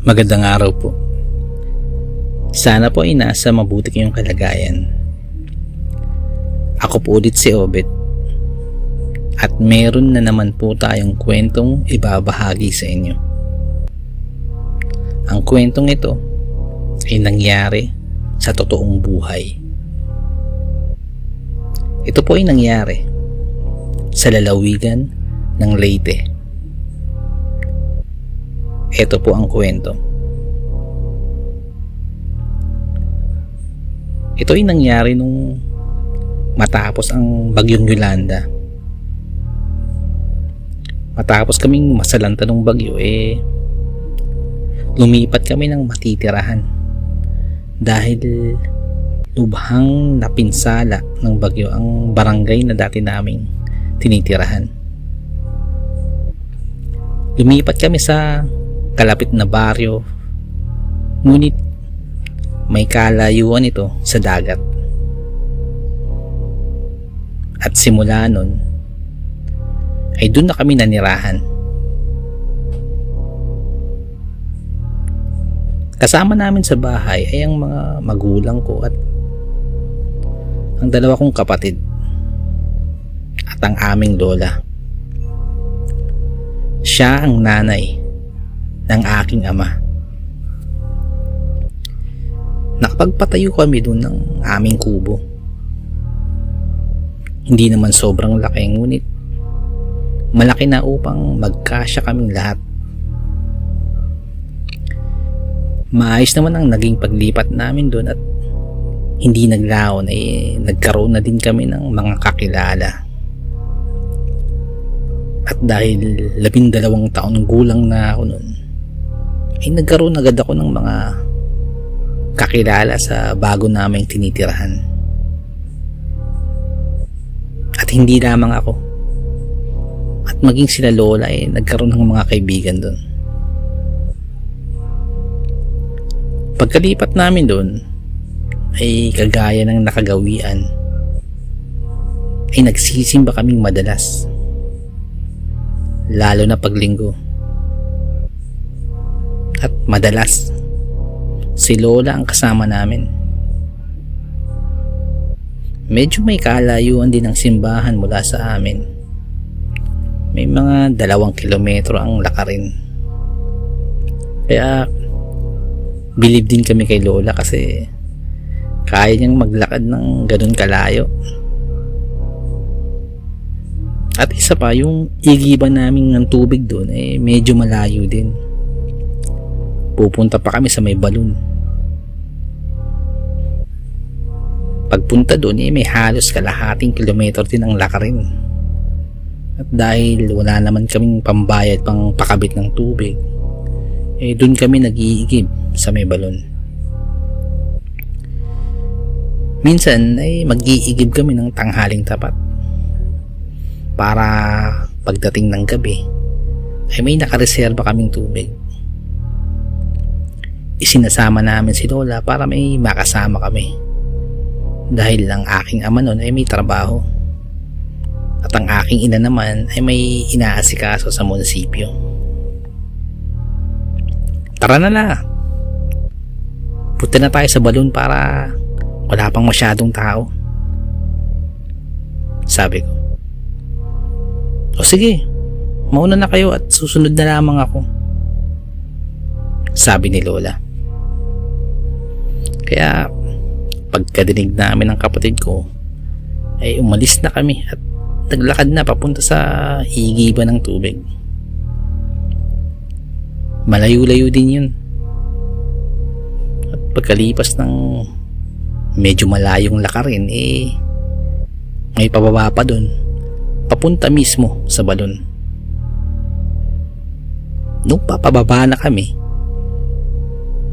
Magandang araw po. Sana po ay nasa mabuti kayong kalagayan. Ako po ulit si Obet at meron na naman po tayong kwentong ibabahagi sa inyo. Ang kwentong ito ay nangyari sa totoong buhay. Ito po ay nangyari sa lalawigan ng Leyte. Ito po ang kwento. Ito ay nangyari nung matapos ang bagyong Yolanda. Matapos kaming masalanta ng bagyo, lumipat kami ng matitirahan dahil lubhang napinsala ng bagyo ang barangay na dati naming tinitirahan. Lumipat kami sa kalapit na baryo, ngunit may kalayuan ito sa dagat. At simula nun ay doon na kami nanirahan. Kasama namin sa bahay ay ang mga magulang ko at ang dalawa kong kapatid at ang aming lola. Siya ang nanay ng aking ama. Nakapagpatayo kami doon ng aming kubo. Hindi naman sobrang laki, ngunit malaki na upang magkasya kaming lahat. Maayos naman ang naging paglipat namin doon at hindi naglaon nagkaroon na din kami ng mga kakilala. At dahil 12 taon gulang na ako noon, nagkaroon agad ako ng mga kakilala sa bago naming tinitirahan. At hindi lamang ako, at maging sila lola nagkaroon ng mga kaibigan doon. Pagkalipat namin doon ay kagaya ng nakagawian ay nagsisimba kaming madalas, lalo na paglinggo. At madalas si lola ang kasama namin. Medyo may kalayuan din ang simbahan mula sa amin. May mga 2 kilometro ang lakarin. Kaya bilib din kami kay lola kasi kaya niyang maglakad ng ganun kalayo. At isa pa, yung igiban namin ng tubig doon medyo malayo din. Pupunta pa kami sa may balon. Pagpunta doon may halos kalahating kilometro din ang lakarin. At dahil wala naman kaming pambayad pang pakabit ng tubig, doon kami nag-iigib sa may balon. Minsan mag-iigib kami ng tanghaling tapat para pagdating ng gabi may nakareserba kaming tubig. Isinasama namin si lola para may makasama kami dahil ang aking ama noon may trabaho at ang aking ina naman may inaasikaso sa munisipyo. Tara na, punta na tayo sa balon para wala pang masyadong tao, sabi ko. O sige, mauna na kayo at susunod na lamang ako, sabi ni lola. Kaya pagkadinig namin ng kapatid ko umalis na kami at naglakad na papunta sa higiban ng tubig. Malayo-layo din yun. At pagkalipas ng medyo malayong lakarin may pababa pa doon papunta mismo sa balon. Nung papababa na kami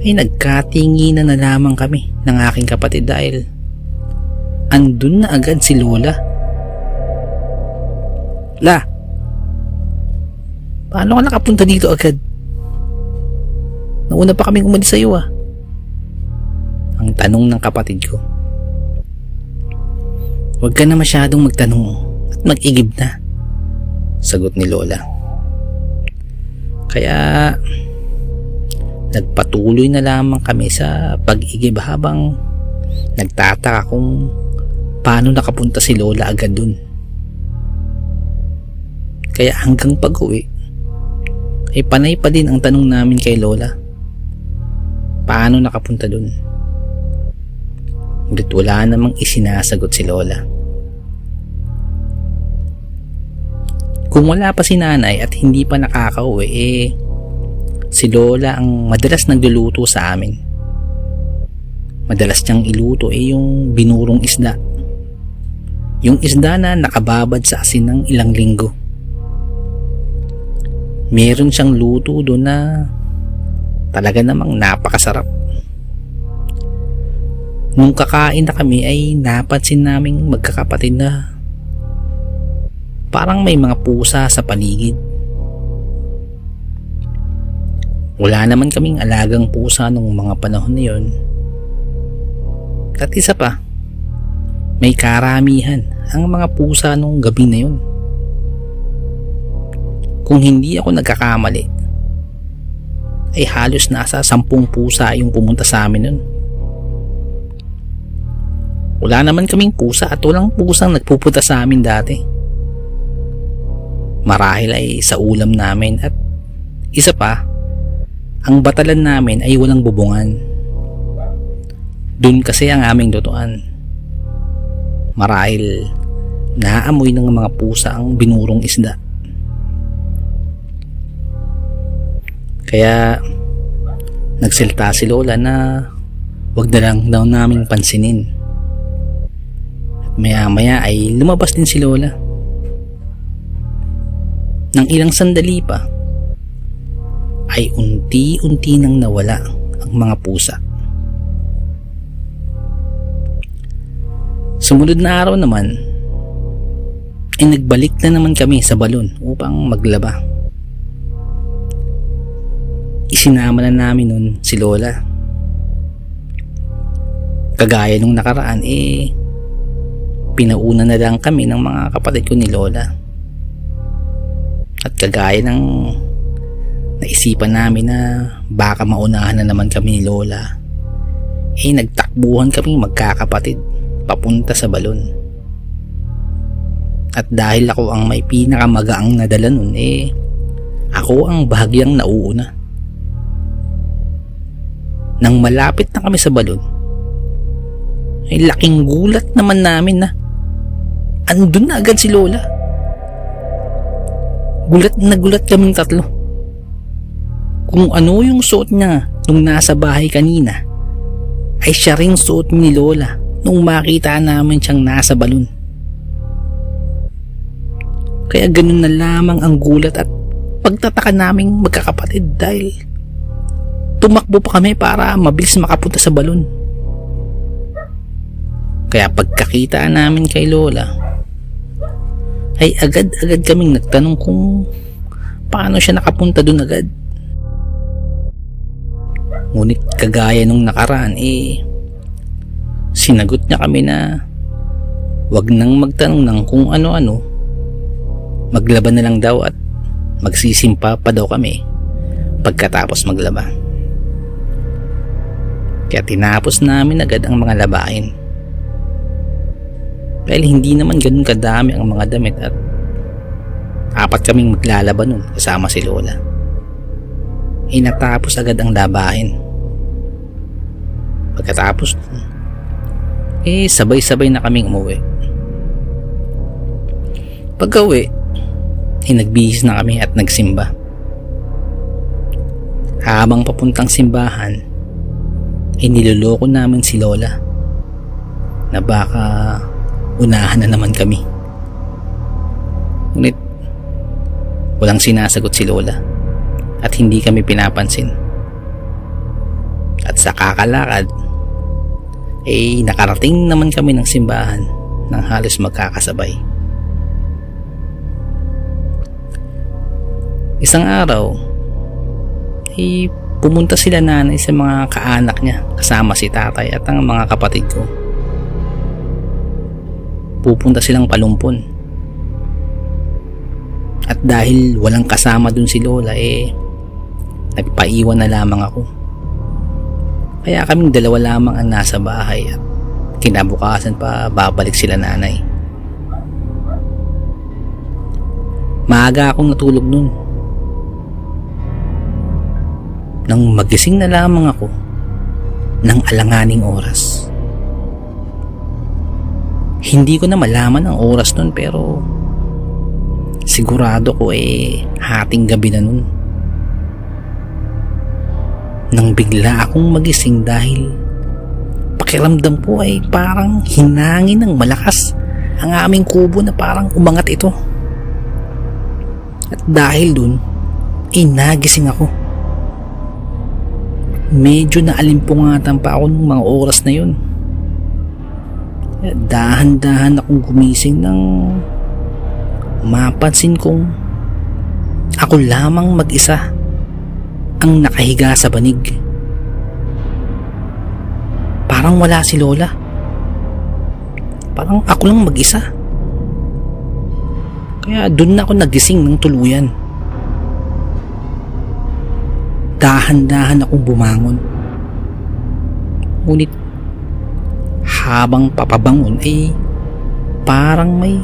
nagkatinginan na lamang kami ng aking kapatid dahil andun na agad si lola. La, paano ka nakapunta dito agad? Nauna pa kaming umalis sa'yo ang tanong ng kapatid ko. Huwag ka na masyadong magtanong at mag-igib na, sagot ni lola. Kaya Nagpatuloy na lamang kami sa pag-igib habang nagtataka kung paano nakapunta si Lola agad dun. Kaya hanggang pag-uwi ay panay pa din ang tanong namin kay Lola, paano nakapunta dun? Ngunit wala namang isinasagot si Lola. Kung wala pa si nanay at hindi pa nakakauwi, si Lola ang madalas nagluluto sa amin. Madalas niyang iluto yung binurong isda. Yung isda na nakababad sa asin ng ilang linggo. Meron siyang luto doon na talaga namang napakasarap. Nung kakain na kami ay napansin naming magkakapatid na parang may mga pusa sa paligid. Wala naman kaming alagang pusa nung mga panahon na yun. At isa pa, may karamihan ang mga pusa nung gabi na yun. Kung hindi ako nagkakamali, ay halos nasa 10 pusa yung pumunta sa amin nun. Wala naman kaming pusa at walang pusang nagpupunta sa amin dati. Marahil ay sa ulam namin at isa pa, ang batalan namin ay walang bubungan. Dun kasi ang aming lutuan. Marahil naamoy ng mga pusa ang binurong isda. Kaya nagsalita si Lola na wag na lang daw naming pansinin. At maya maya ay lumabas din si Lola. Nang ilang sandali pa ay unti-unti nang nawala ang mga pusa. Sumunod na araw naman ay nagbalik na naman kami sa balon upang maglaba. Isinama na namin nun si Lola. Kagaya nung nakaraan pinauna na lang kami ng mga kapatid ko ni Lola. At kagaya ng naisipan namin na baka maunahan na naman kami ni Lola, nagtakbuhan kami magkakapatid papunta sa balon. At dahil ako ang may pinakamagaang nadala nun, ako ang bahagyang nauuna. Nang malapit na kami sa balon, ay laking gulat naman namin na andun na agad si Lola. Gulat na gulat kaming tatlo. Kung ano yung suot niya nung nasa bahay kanina, ay siya ring suot ni Lola nung makita namin siyang nasa balon. Kaya ganun na lamang ang gulat at pagtataka naming magkakapatid dahil tumakbo pa kami para mabilis makapunta sa balon. Kaya pagkakita namin kay Lola ay agad-agad kaming nagtanong kung paano siya nakapunta doon agad. Ngunit kagaya nung nakaraan sinagot niya kami na wag nang magtanong ng kung ano-ano, maglaban na lang daw at magsisimpa pa daw kami pagkatapos maglaba. Kaya tinapos namin agad ang mga labahin. Dahil hindi naman ganun kadami ang mga damit at 4 kaming maglalaba nun kasama si Lola. Natapos agad ang labahin. Pagkatapos sabay-sabay na kaming umuwi. Pagka-uwi, nagbihis na kami at nagsimba. Habang papuntang simbahan, niloloko namin si Lola na baka unahan na naman kami. Ngunit walang sinasagot si Lola at hindi kami pinapansin. At sa kakalakad nakarating naman kami ng simbahan ng halos magkakasabay. Isang araw pumunta sila nanay sa mga kaanak niya kasama si tatay at ang mga kapatid ko. Pupunta silang Palumpon. At dahil walang kasama dun si Lola nagpaiwan na lamang ako. Kaya kaming dalawa lamang ang nasa bahay at kinabukasan pa babalik sila nanay. Maaga akong natulog nun. Nang magising na lamang ako ng alanganing oras. Hindi ko na malaman ang oras nun pero sigurado ko hating gabi na nun. Nang bigla akong magising dahil pakiramdam ko ay parang hinangin ng malakas ang aming kubo na parang umangat ito. At dahil dun nagising ako. Medyo naalimpungatan pa ako ng mga oras na yun. Dahan-dahan akong gumising nang mapansin kong ako lamang mag-isa ang nakahiga sa banig. Parang wala si Lola. Parang ako lang mag-isa. Kaya dun na ako nagising ng tuluyan. Dahan-dahan akong bumangon. Ngunit habang papabangon parang may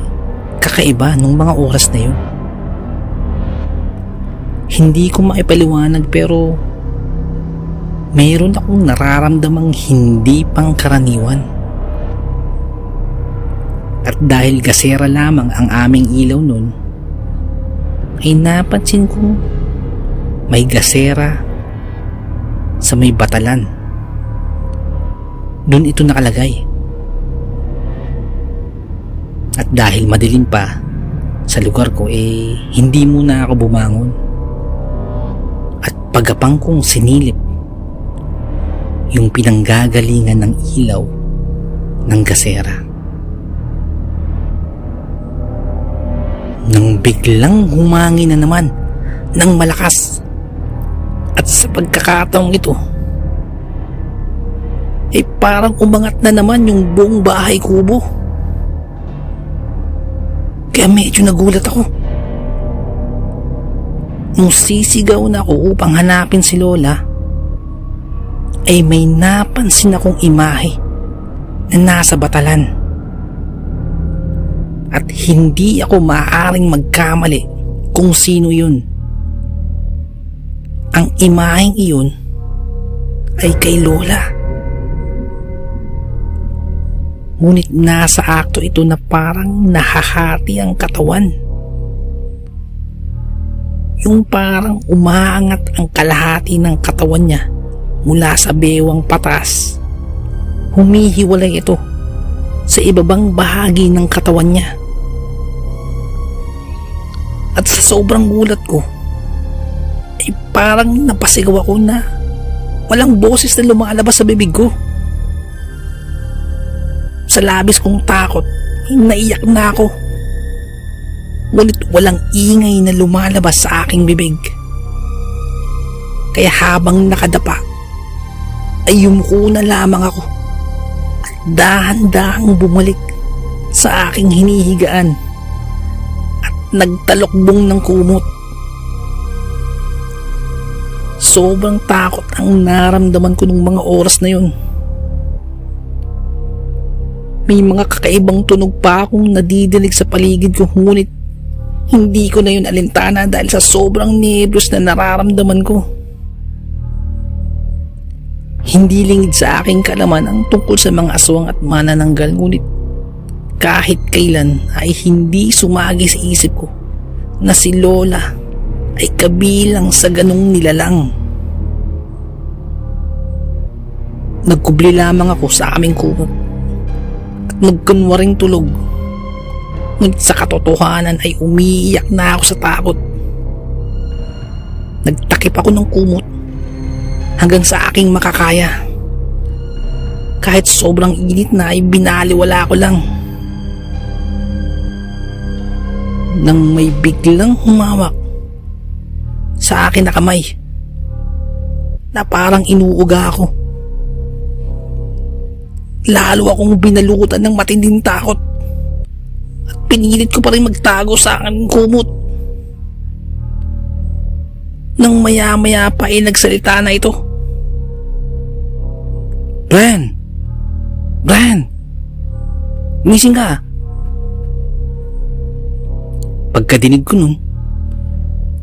kakaiba nung mga oras na yun. Hindi ko maipaliwanag pero mayroon akong nararamdamang hindi pangkaraniwan. At dahil gasera lamang ang aming ilaw nun, ay napansin kong may gasera sa may batalan. Doon ito nakalagay. At dahil madilim pa sa lugar ko hindi muna ako bumangon. At pagapang kong sinilip yung pinanggagalingan ng ilaw ng gasera. Nang biglang humangin na naman ng malakas. At sa pagkakataong ito parang umangat na naman yung buong bahay kubo. Kaya medyo nagulat ako. Nung sisigaw na ako upang hanapin si Lola, may napansin akong imahe na nasa batalan. At hindi ako maaaring magkamali kung sino yun. Ang imaheng iyon ay kay Lola. Ngunit nasa akto ito na parang nahahati ang katawan. Yung parang umaangat ang kalahati ng katawan niya mula sa bewang patas. Humihiwalay ito sa ibabang bahagi ng katawan niya. At sa sobrang gulat ko, parang napasigaw ako na walang boses na lumalabas sa bibig ko. Sa labis kong takot, naiyak na ako. Ngunit walang ingay na lumalabas sa aking bibig. Kaya habang nakadapa, yumuko na lamang ako at dahan-dahang bumalik sa aking hinihigaan at nagtalokbong ng kumot. Sobrang takot ang naramdaman ko nung mga oras na yun. May mga kakaibang tunog pa akong nadidinig sa paligid ko, ngunit hindi ko na yun alintana dahil sa sobrang nervyos na nararamdaman ko. Hindi lingid sa aking kalaman ang tungkol sa mga aswang at manananggal, ngunit kahit kailan ay hindi sumagi sa isip ko na si Lola ay kabilang sa ganong nilalang. Nagkubli lamang ako sa aming kumot at nagkunwaring tulog. Ngunit sa katotohanan ay umiiyak na ako sa takot. Nagtakip ako ng kumot hanggang sa aking makakaya. Kahit sobrang init na ay binaliwala ko lang. Nang may biglang humawak sa akin na kamay na parang inuuga ako. Lalo akong binalutan ng matinding takot at pinilit ko pa rin magtago sa aking kumot. Nang maya-maya pa ay nagsalita na ito. Brian! Brian! Gising ka! Pagkadinig ko nun,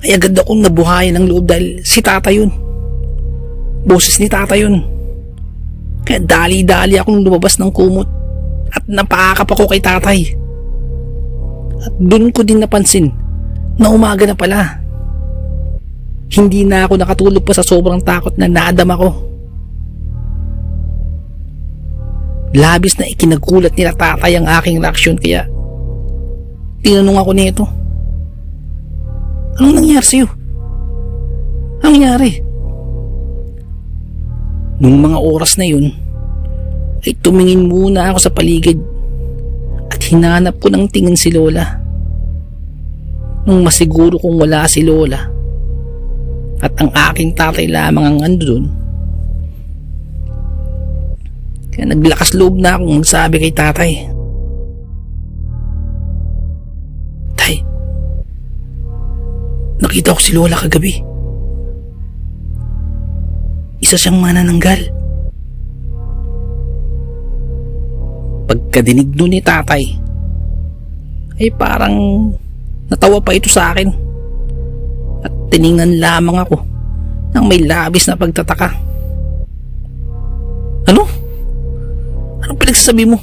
ay agad akong nabuhayan ng loob dahil si tata yun. Boses ni tata yun. Kaya dali-dali akong lumabas ng kumot at napaakap ako kay tatay. At dun ko din napansin na umaga na pala. Hindi na ako nakatulog pa sa sobrang takot na naadama ko. Labis na ikinagulat nila tatay ang aking reaksyon kaya tinanong ako nito. Anong nangyari sa'yo? Anong nangyari? Nung mga oras na yun ay tumingin muna ako sa paligid at hinanap ko ng tingin si Lola. Nung masiguro kong wala si Lola at ang aking tatay lamang ang andun, kaya naglakas loob na akong magsabi kay tatay. Tay, nakita ko si Lola kagabi. Isa siyang manananggal. Pagkadinig nun ni tatay ay parang natawa pa ito sa akin at tiningnan lamang ako ng may labis na pagtataka. Ano? Anong pinagsasabi mo?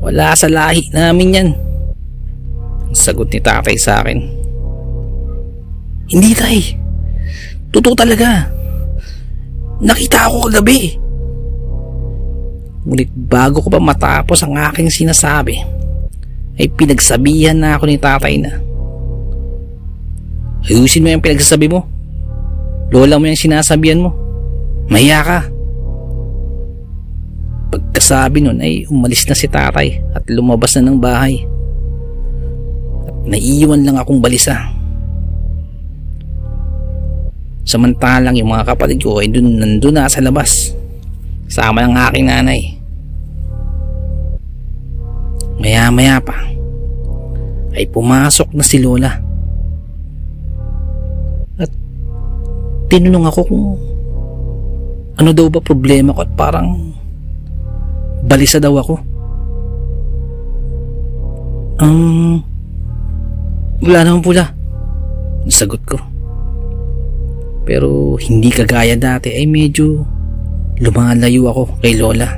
Wala sa lahi namin yan, ang sagot ni tatay sa akin. Hindi tay, totoo talaga. Nakita ako kagabi. Ngunit bago ko pa matapos ang aking sinasabi ay pinagsabihan na ako ni tatay na, ayusin mo yung pinagsasabi mo. Lola mo yung sinasabihan mo. Mahiya ka. Pagkasabi nun ay umalis na si tatay at lumabas na ng bahay. At naiiwan lang akong balisa. Samantalang yung mga kapatid ko ay nandun na sa labas kasama ng aking nanay. Maya-maya pa ay pumasok na si Lola at tinanong ako kung ano daw ba problema ko at parang balisa daw ako. Wala naman pula, sagot ko. Pero hindi kagaya dati ay medyo lumalayo ako kay Lola.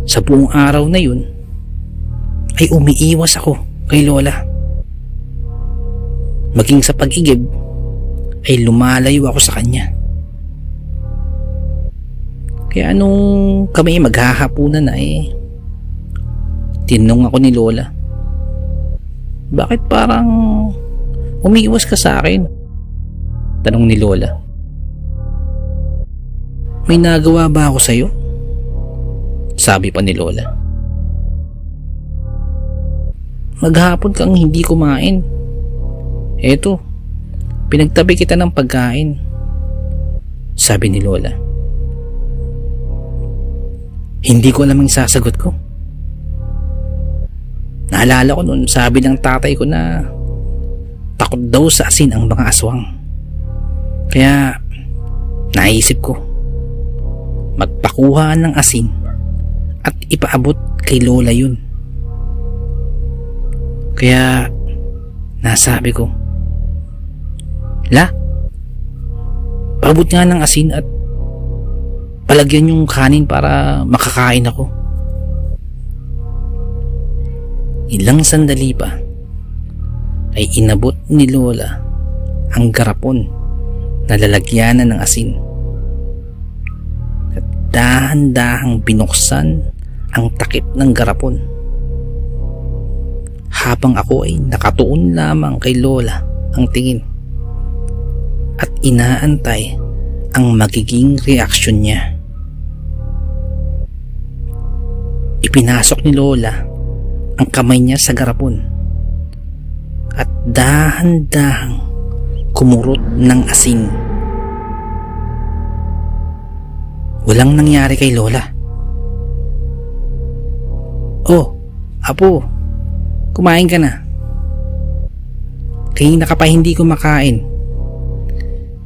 Sa buong araw na yun ay umiiwas ako kay Lola. Maging sa pag-igib ay lumalayo ako sa kanya. Kaya nung kami maghahapunan na tinanong ako ni Lola, bakit parang umiiwas ka sa akin? Tanong ni Lola. May nagawa ba ako sa'yo? Sabi pa ni Lola. Maghapon kang hindi kumain. Eto, pinagtabi kita ng pagkain, sabi ni Lola. Hindi ko alam ang sasagot ko. Naalala ko noon sabi ng tatay ko na takot daw sa asin ang mga aswang. Kaya naisip ko magpakuha ng asin at ipaabot kay Lola yun. Kaya nasabi ko, La, paabot nga ng asin at palagyan yung kanin para makakain ako. Ilang sandali pa ay inabot ni Lola ang garapon na lalagyanan ng asin at dahan-dahang binuksan ang takip ng garapon habang ako ay nakatuon lamang kay Lola ang tingin at inaantay ang magiging reaksyon niya. Ipinasok ni Lola ang kamay niya sa garapon at dahan-dahang kumurot ng asin. Walang nangyari kay Lola. Oh, apo, kumain ka na. Kanina ka pa hindi kumakain.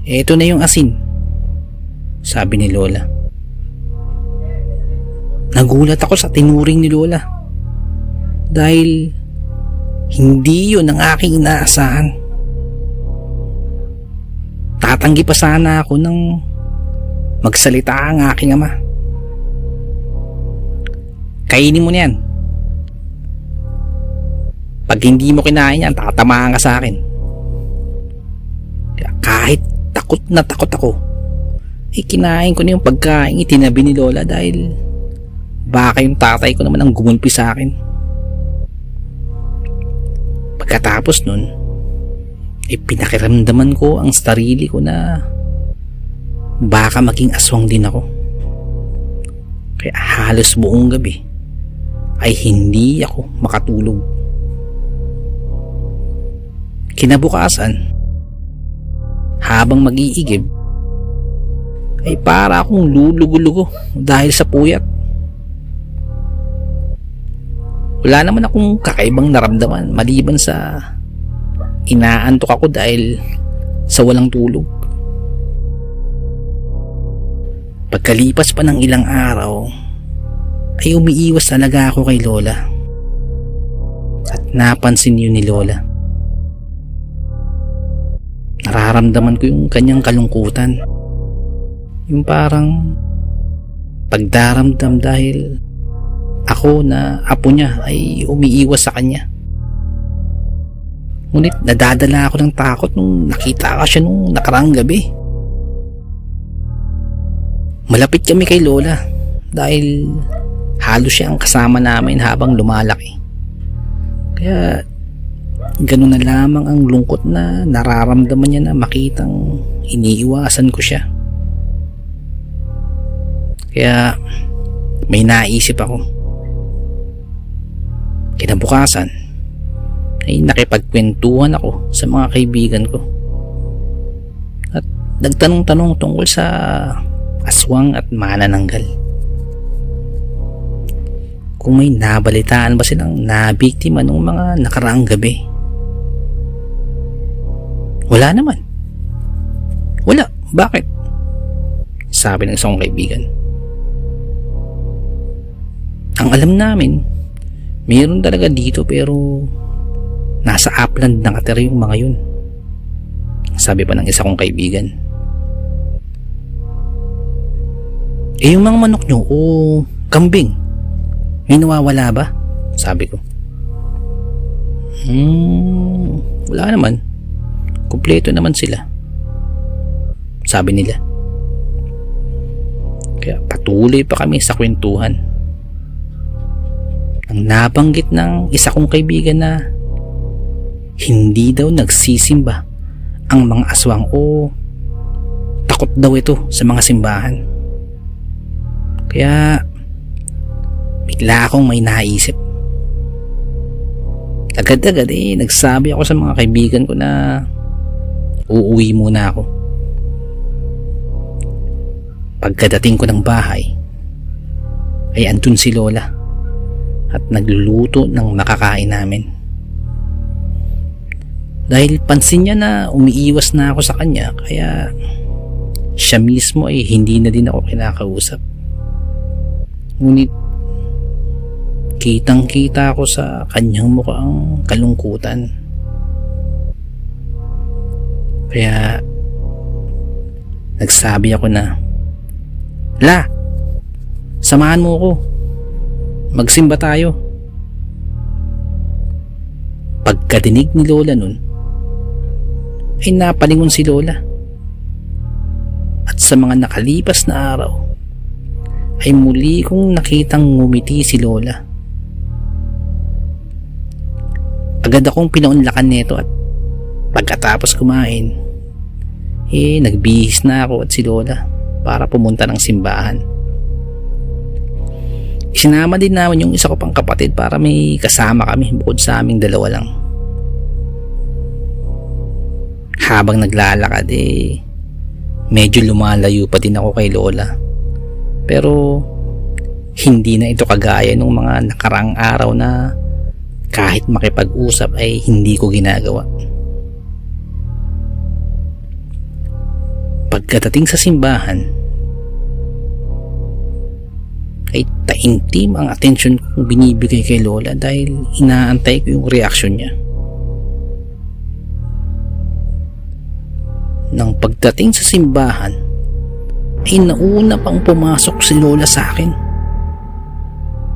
Eto na yung asin. sabi ni Lola. Nagulat ako sa tinuring ni Lola dahil hindi yun ang aking inaasahan. Tatanggi pa sana ako nang magsalita ang aking ama. Kainin mo na yan. Pag hindi mo kinain yan, tatamaan ka sa akin. Kaya kahit takot ako, kinain ko na yung pagkain itinabi ni Lola dahil baka yung tatay ko naman ang gumulpi sa akin. Pagkatapos nun, pinakiramdaman ko ang sarili ko na baka maging aswang din ako. Kaya halos buong gabi ay hindi ako makatulog. Kinabukasan, habang mag-iigib, ay para akong lulugo-lugo dahil sa puyat. Wala naman akong kakaibang naramdaman maliban sa inaantok ako dahil sa walang tulog. Pagkalipas pa ng ilang araw ay umiiwas talaga ako kay Lola. At napansin yun ni Lola. Nararamdaman ko yung kanyang kalungkutan. Yung parang pagdaramdam dahil ako na apo niya ay umiiwas sa kanya. Ngunit nadadala ako ng takot nung nakita ko siya nung nakaraang gabi. Malapit kami kay Lola dahil halos siya ang kasama namin habang lumalaki. Kaya ganun na lamang ang lungkot na nararamdaman niya na makitang iniiwasan ko siya. Kaya may naisip ako. Kinabukasan ay nakipagkwentuhan ako sa mga kaibigan ko at nagtanong-tanong tungkol sa aswang at manananggal. Kung may nabalitaan ba silang nabiktima ng mga nakaraang gabi. Wala naman. Wala. Bakit? Sabi ng isang kaibigan. Ang alam namin, meron talaga dito pero nasa upland nakatira yung mga yun. Sabi pa ng isa kong kaibigan. Yung mga manok nyo o kambing, may nawawala ba? Sabi ko. Wala naman. Kumpleto naman sila. Sabi nila. Kaya patuloy pa kami sa kwentuhan. Ang nabanggit ng isa kong kaibigan na hindi daw nagsisimba ang mga aswang o takot daw ito sa mga simbahan. Kaya bigla akong may naisip. Agad-agad nagsabi ako sa mga kaibigan ko na uuwi muna ako. Pagkadating ko ng bahay ay andun si Lola at nagluluto ng makakain namin. Dahil pansin niya na umiiwas na ako sa kanya, kaya siya mismo ay hindi na din ako kinakausap. Ngunit kitang kita ko sa kanyang mukhang kalungkutan. Kaya nagsabi ako na, La, samahan mo ko. Magsimba tayo. Pagkadinig ni Lola nun, ay napalingon si Lola. At sa mga nakalipas na araw, ay muli kong nakitang ngumiti si Lola. Agad akong pinaunlakan nito at pagkatapos kumain, nagbihis na ako at si Lola para pumunta ng simbahan. Isinama din namin yung isa ko pang kapatid para may kasama kami bukod sa aming dalawa lang. Habang naglalakad medyo lumalayo pa din ako kay Lola. Pero hindi na ito kagaya ng mga nakarang araw na kahit makipag-usap ay hindi ko ginagawa. Pagkatating sa simbahan ay taimtim ang atensyon kong binibigay kay Lola dahil inaantay ko yung reaksyon niya. Nang pagdating sa simbahan ay nauna pang pumasok si Lola sa akin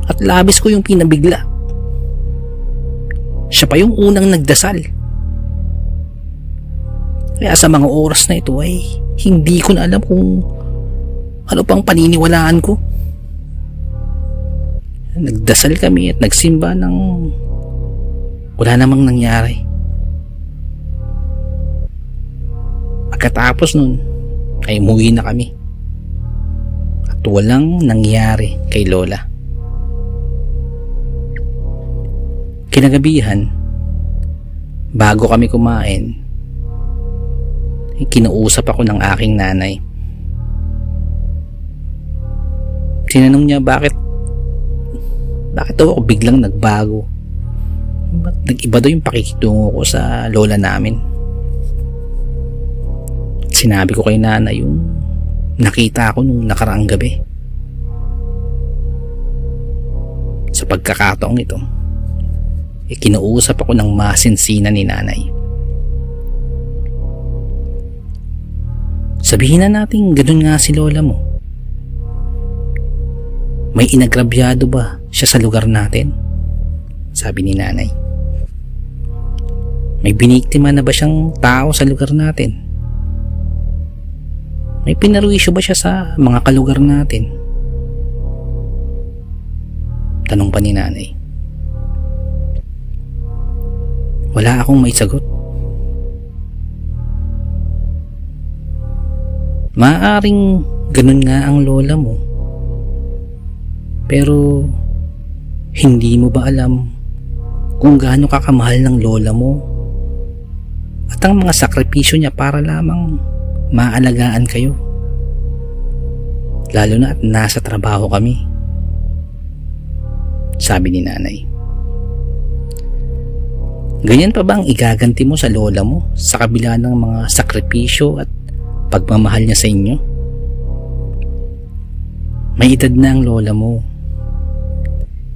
at labis ko yung pinabigla. Siya pa yung unang nagdasal. Kaya sa mga oras na ito ay hindi ko na alam kung ano pang paniniwalaan ko. Nagdasal kami at nagsimba ng wala namang nangyari. Pagkatapos nun ay umuwi na kami at walang nangyari kay Lola. Kinagabihan, bago kami kumain, ay kinausap ako ng aking nanay. Tinanong niya bakit daw ako biglang nagbago. Ba't nag-iba daw yung pakikitungo ko sa lola namin? Sinabi ko kay nanay yung nakita ko nung nakaraang gabi. Sa pagkakataong ito, kinausap ako ng masinsinan ni nanay. Sabihin na natin ganun nga si lola mo. May inagrabyado ba siya sa lugar natin? Sabi ni nanay. May biniktima na ba siyang tao sa lugar natin? May pinaruwisyo ba siya sa mga kalugar natin? Tanong pa ni nanay. Wala akong maisagot. Maaring ganun nga ang lola mo. Pero hindi mo ba alam kung gaano kakamahal ng lola mo at ang mga sakripisyo niya para lamang maalagaan kayo? Lalo na at nasa trabaho kami. Sabi ni nanay. Ganyan pa bang igaganti mo sa lola mo sa kabila ng mga sakripisyo at pagmamahal niya sa inyo? May edad na ang lola mo.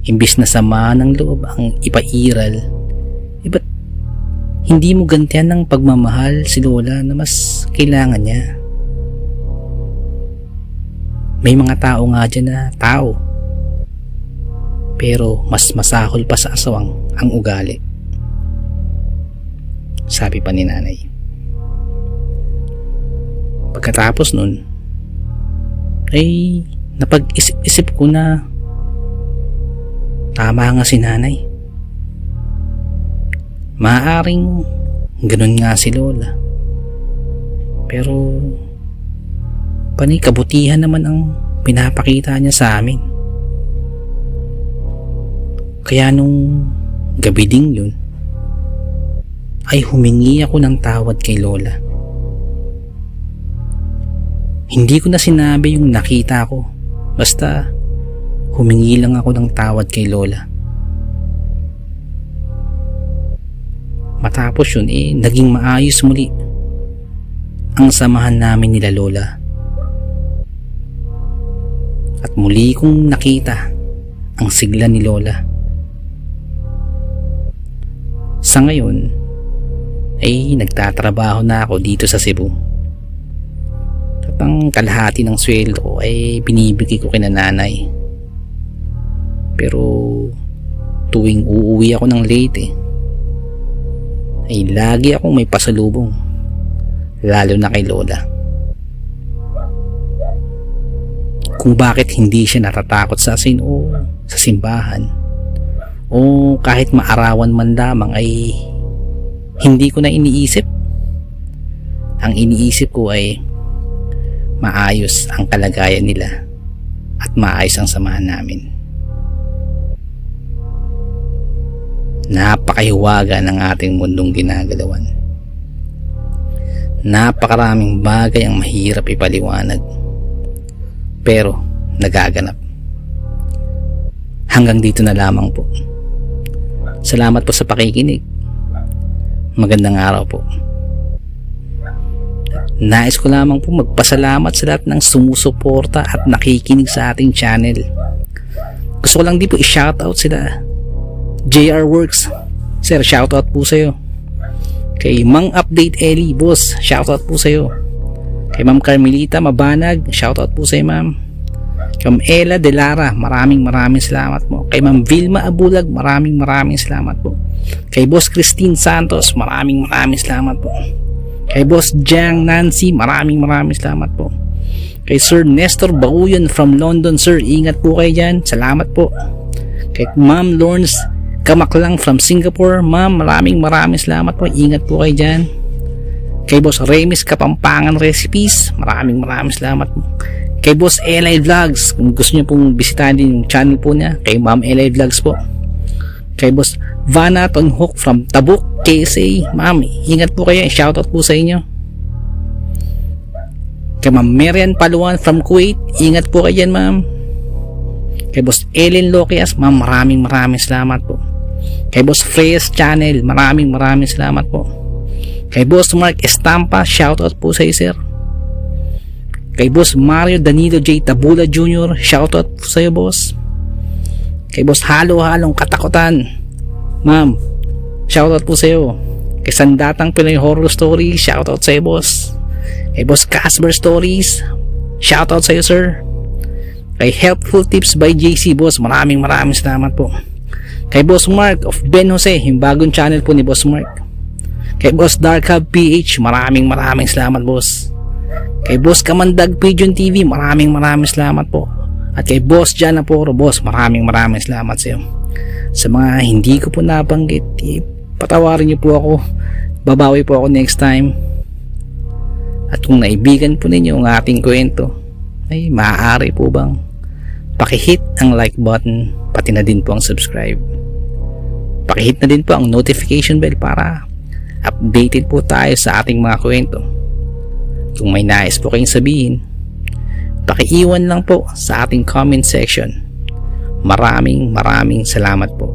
Imbis na sama ng loob ang ipairal, ba't hindi mo gantihan ng pagmamahal si lola na mas kailangan niya? May mga tao nga dyan na tao, pero mas masahol pa sa asawang ang ugali. Sabi pa ni nanay. Pagkatapos nun ay napag-isip ko na tama nga si nanay. Maaaring ganun nga si lola. Pero panay kabutihan naman ang pinapakita niya sa amin. Kaya nung gabi ding yun ay humingi ako ng tawad kay lola. Hindi ko na sinabi yung nakita ko. Basta humingi lang ako ng tawad kay lola. Matapos yun naging maayos muli ang samahan namin nila lola. At muli kong nakita ang sigla ni lola. Sa ngayon ay nagtatrabaho na ako dito sa Cebu. At ang kalahati ng sweldo ko ay binibigay ko kina nanay. Pero tuwing uuwi ako ng late ay lagi akong may pasalubong, lalo na kay lola. Kung bakit hindi siya natatakot sa asin o sa simbahan o kahit maarawan man lamang ay hindi ko na iniisip. Ang iniisip ko ay maayos ang kalagayan nila at maayos ang samahan namin. Napakahiwaga ng ating mundong ginagalawan. Napakaraming bagay ang mahirap ipaliwanag, pero nagaganap. Hanggang dito na lamang po. Salamat po sa pakikinig. Magandang araw po. Nais ko lamang po magpasalamat sa lahat ng sumusuporta at nakikinig sa ating channel. Gusto ko lang din po i-shoutout sila JR Works. Sir, shoutout po sa'yo. Kay Mang Update Ellie, boss, shoutout po sa'yo. Kay Ma'am Carmelita Mabanag, shoutout po sa'yo, ma'am. Kay Ma'am Ella Delara, maraming salamat po. Kay Ma'am Vilma Abulag, maraming salamat po. Kay Boss Christine Santos, maraming salamat po. Kay Boss Jang Nancy, maraming salamat po. Kay Sir Nestor Bauyon from London, sir, ingat po kayo dyan, salamat po. Kay Ma'am Lawrence Kamaklang from Singapore, ma'am, maraming salamat po, ingat po kayo dyan. Kay Boss Remis Kapampangan Recipes, maraming salamat po. Kay Boss Eli Vlogs, kung gusto nyo pong bisitahin din yung channel po niya, kay Ma'am Eli Vlogs po. Kay Boss Vanna Tonhook from Tabuk, KSA, ma'am, ingat po kayo, shoutout po sa inyo. Kay Ma'am Marian Paluan from Kuwait, ingat po kayo dyan, ma'am. Kay Boss Ellen Loquias, ma'am, maraming salamat po. Kay Boss Freyes Channel, maraming salamat po. Kay Boss Mark Estampa, shoutout po sa iyo, sir. Kay Boss Mario Danilo J. Tabula Jr., shoutout po sa iyo, boss. Kay Boss Halo-Halong Katakutan, ma'am, shoutout po sa iyo. Kay Sandatang Pinoy Horror Story, shoutout sa iyo, boss. Kay Boss Casper Stories, shoutout sa iyo, sir. Kay Helpful Tips by JC, boss, maraming salamat po. Kay Boss Mark of Ben Jose, yung bagong channel po ni Boss Mark. Kay Boss Dark Hub PH, maraming salamat, boss. Kay Boss Kamandag Pigeon TV, maraming salamat po. At kay Boss Jana Poro, boss, maraming salamat sa iyo. Sa mga hindi ko po nabanggit, patawarin niyo po ako, babawi po ako next time. At kung naibigan po ninyo ang ating kwento, ay maaari po bang pakihit ang like button, pati na din po ang subscribe. Pakihit na din po ang notification bell para updated po tayo sa ating mga kwento. Kung may nais po kayong sabihin, pakiiwan lang po sa ating comment section. Maraming salamat po.